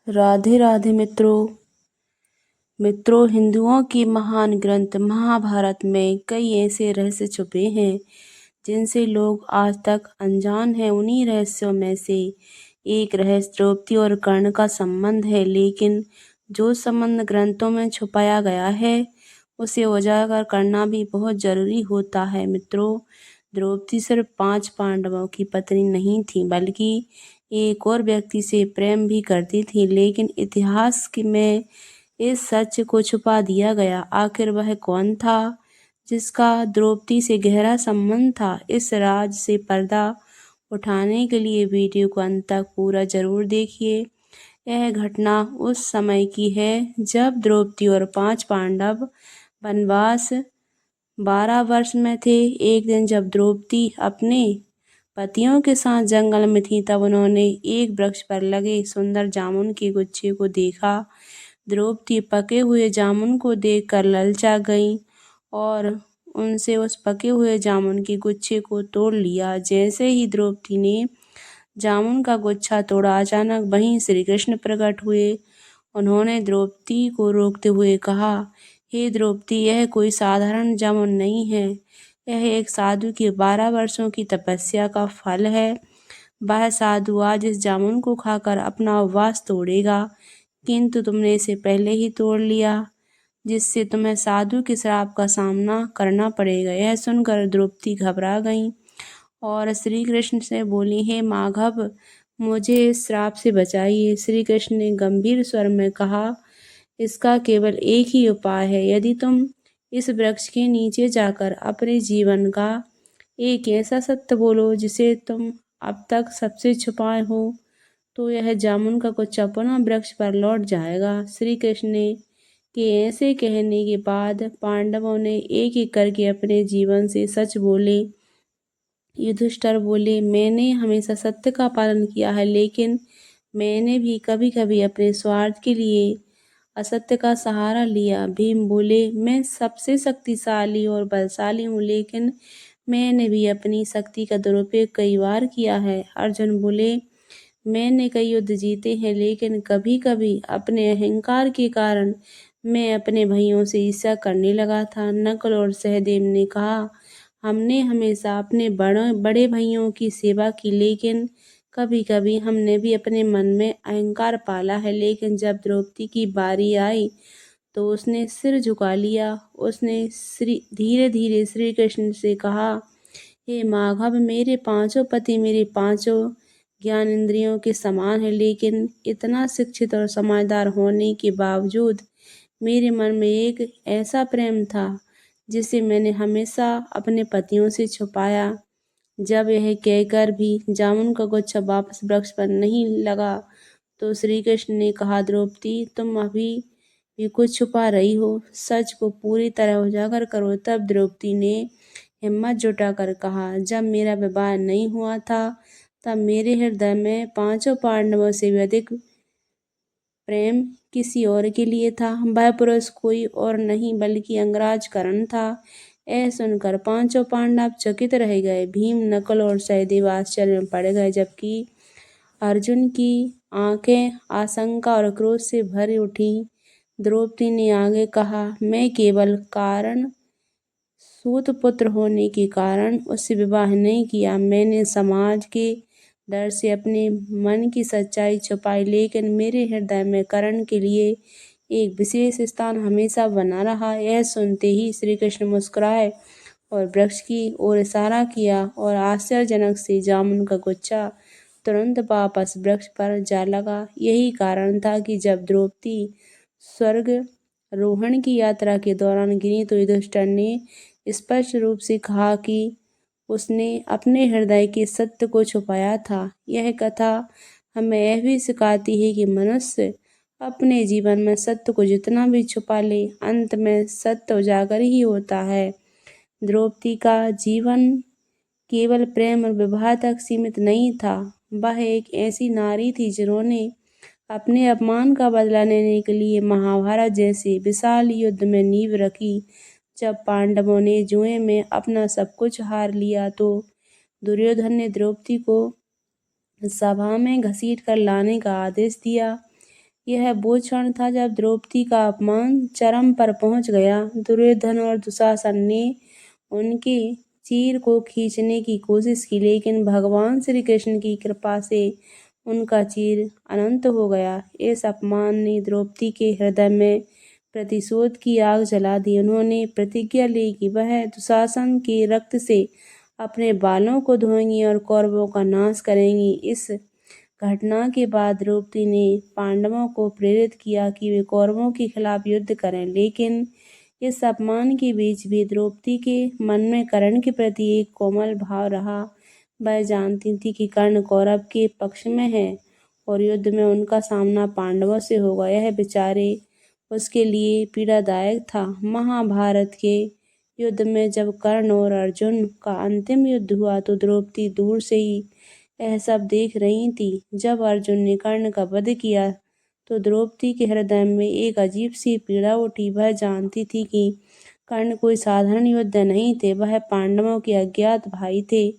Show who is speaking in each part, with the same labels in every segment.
Speaker 1: राधे राधे मित्रों, हिंदुओं की महान ग्रंथ महाभारत में कई ऐसे रहस्य छुपे हैं जिनसे लोग आज तक अनजान हैं। उन्हीं रहस्यों में से एक रहस्य द्रौपदी और कर्ण का संबंध है। लेकिन जो संबंध ग्रंथों में छुपाया गया है उसे उजागर करना भी बहुत जरूरी होता है। मित्रों, द्रौपदी सिर्फ 5 पांडवों की पत्नी नहीं थी, बल्कि एक और व्यक्ति से प्रेम भी करती थी। लेकिन इतिहास में इस सच को छुपा दिया गया। आखिर वह कौन था जिसका द्रौपदी से गहरा संबंध था? इस राज से पर्दा उठाने के लिए वीडियो को अंत तक पूरा जरूर देखिए। यह घटना उस समय की है जब द्रौपदी और 5 पांडव वनवास 12 वर्ष में थे। एक दिन जब द्रौपदी अपने पतियों के साथ जंगल में थी, तब उन्होंने एक वृक्ष पर लगे सुंदर जामुन के गुच्छे को देखा। द्रौपदी पके हुए जामुन को देखकर ललचा गई और उनसे उस पके हुए जामुन के गुच्छे को तोड़ लिया। जैसे ही द्रौपदी ने जामुन का गुच्छा तोड़ा, अचानक वहीं श्री कृष्ण प्रकट हुए। उन्होंने द्रौपदी को रोकते हुए कहा, हे द्रौपदी, यह कोई साधारण जामुन नहीं है, यह एक साधु की 12 वर्षों की तपस्या का फल है। वह साधु आज इस जामुन को खाकर अपना उपवास तोड़ेगा, किंतु तुमने इसे पहले ही तोड़ लिया, जिससे तुम्हें साधु के श्राप का सामना करना पड़ेगा। यह सुनकर द्रौपदी घबरा गई और श्री कृष्ण से बोली, हे माधव, मुझे इस श्राप से बचाइए। श्री कृष्ण ने गंभीर स्वर में कहा, इसका केवल एक ही उपाय है। यदि तुम इस वृक्ष के नीचे जाकर अपने जीवन का एक ऐसा सत्य बोलो जिसे तुम अब तक सबसे छुपाए हो, तो यह जामुन का गुच्छा पुनः वृक्ष पर लौट जाएगा। श्री कृष्ण के ऐसे कहने के बाद पांडवों ने एक एक करके अपने जीवन से सच बोले। युधिष्ठिर बोले, मैंने हमेशा सत्य का पालन किया है, लेकिन मैंने भी कभी कभी अपने स्वार्थ के लिए असत्य का सहारा लिया। भीम बोले, मैं सबसे शक्तिशाली और बलशाली हूँ, लेकिन मैंने भी अपनी शक्ति का दुरुपयोग कई बार किया है। अर्जुन बोले, मैंने कई युद्ध जीते हैं, लेकिन कभी कभी अपने अहंकार के कारण मैं अपने भाइयों से ईर्ष्या करने लगा था। नकुल और सहदेव ने कहा, हमने हमेशा अपने बड़े भाइयों की सेवा की, लेकिन कभी कभी हमने भी अपने मन में अहंकार पाला है। लेकिन जब द्रौपदी की बारी आई तो उसने सिर झुका लिया। उसने धीरे धीरे श्री कृष्ण से कहा, हे माधव, मेरे 5 पति मेरे 5 ज्ञान इंद्रियों के समान है, लेकिन इतना शिक्षित और समझदार होने के बावजूद मेरे मन में एक ऐसा प्रेम था जिसे मैंने हमेशा अपने पतियों से छुपाया। जब यह कहकर भी जामुन का गुच्छा वापस वृक्ष पर नहीं लगा तो श्री कृष्ण ने कहा, द्रौपदी, तुम अभी भी कुछ छुपा रही हो, सच को पूरी तरह उजागर करो। तब द्रौपदी ने हिम्मत जुटाकर कहा, जब मेरा विवाह नहीं हुआ था तब मेरे हृदय में 5 पांडवों से भी अधिक प्रेम किसी और के लिए था। वह पुरुष कोई और नहीं बल्कि अंगराज कर्ण था। यह सुनकर 5 पांडव चकित रह गए। भीम, नकुल और सहदेव आश्चर्य में पड़ गए, जबकि अर्जुन की आंखें आशंका और क्रोध से भर उठी। द्रौपदी ने आगे कहा, मैं केवल कारण सूतपुत्र होने के कारण उससे विवाह नहीं किया। मैंने समाज के डर से अपने मन की सच्चाई छुपाई, लेकिन मेरे हृदय में कर्ण के लिए एक विशेष स्थान हमेशा बना रहा। यह सुनते ही श्री कृष्ण मुस्कुराए और वृक्ष की ओर इशारा किया और आश्चर्यजनक से जामुन का गुच्छा तुरंत वापस वृक्ष पर जा लगा। यही कारण था कि जब द्रौपदी स्वर्ग रोहण की यात्रा के दौरान गिरी तो युधिष्ठिर ने स्पष्ट रूप से कहा कि उसने अपने हृदय के सत्य को छुपाया था। यह कथा हमें यह भी सिखाती है कि मनुष्य अपने जीवन में सत्य को जितना भी छुपा ले, अंत में सत्य उजागर ही होता है। द्रौपदी का जीवन केवल प्रेम और विवाह तक सीमित नहीं था। वह एक ऐसी नारी थी जिन्होंने अपने अपमान का बदला लेने के लिए महाभारत जैसे विशाल युद्ध में नींव रखी। जब पांडवों ने जुए में अपना सब कुछ हार लिया तो दुर्योधन ने द्रौपदी को सभा में घसीट कर लाने का आदेश दिया। यह वो क्षण था जब द्रौपदी का अपमान चरम पर पहुंच गया। दुर्योधन और दुशासन ने उनके चीर को खींचने की कोशिश की, लेकिन भगवान श्री कृष्ण की कृपा से उनका चीर अनंत हो गया। इस अपमान ने द्रौपदी के हृदय में प्रतिशोध की आग जला दी। उन्होंने प्रतिज्ञा ली कि वह दुशासन के रक्त से अपने बालों को धोएंगी और कौरवों का नाश करेंगी। इस घटना के बाद द्रौपदी ने पांडवों को प्रेरित किया कि वे कौरवों के खिलाफ युद्ध करें, लेकिन इस अपमान के बीच भी द्रौपदी के मन में कर्ण के प्रति एक कोमल भाव रहा। वह जानती थी कि कर्ण कौरव के पक्ष में है और युद्ध में उनका सामना पांडवों से होगा। यह विचारे उसके लिए पीड़ादायक था। महाभारत के युद्ध में जब कर्ण और अर्जुन का अंतिम युद्ध हुआ तो द्रौपदी दूर से ही यह सब देख रही थी। जब अर्जुन ने कर्ण का वध किया तो द्रौपदी के हृदय में एक अजीब सी पीड़ा उठी। वह जानती थी कि कर्ण कोई साधारण योद्धा नहीं थे, वह पांडवों के अज्ञात भाई थे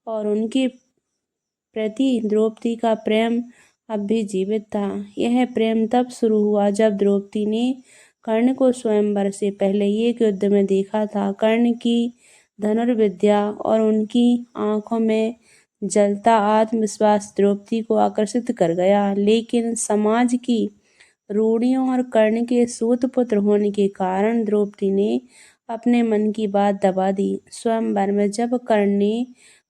Speaker 1: और उनके प्रति द्रौपदी का प्रेम अब भी जीवित था। यह प्रेम तब शुरू हुआ जब द्रौपदी ने कर्ण को स्वयंवर से पहले एक युद्ध में देखा था। कर्ण की धनुर्विद्या और उनकी आंखों में जलता आत्मविश्वास द्रौपदी को आकर्षित कर गया, लेकिन समाज की रूढ़ियों और कर्ण के सूतपुत्र होने के कारण द्रौपदी ने अपने मन की बात दबा दी। स्वयंवर में जब कर्ण ने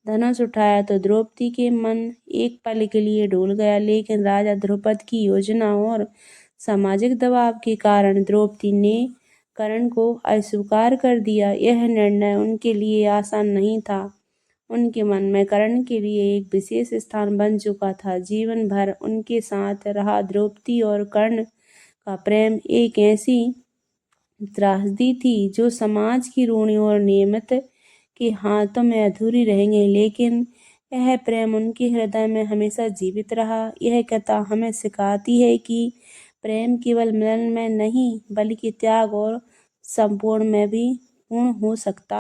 Speaker 1: धनुष उठाया तो द्रौपदी के मन एक पल के लिए डोल गया, लेकिन राजा द्रुपद की योजना और सामाजिक दबाव के कारण द्रौपदी ने कर्ण को अस्वीकार कर दिया। यह निर्णय उनके लिए आसान नहीं था। उनके मन में कर्ण के लिए एक विशेष स्थान बन चुका था। जीवन भर उनके साथ रहा। द्रौपदी और कर्ण का प्रेम एक ऐसी त्रासदी थी जो समाज की रूढ़ियों और नियमित के हाथों में अधूरी रहेंगे, लेकिन यह प्रेम उनके हृदय में हमेशा जीवित रहा। यह कथा हमें सिखाती है कि प्रेम केवल मिलन में नहीं बल्कि त्याग और संपूर्ण में भी पूर्ण हो सकता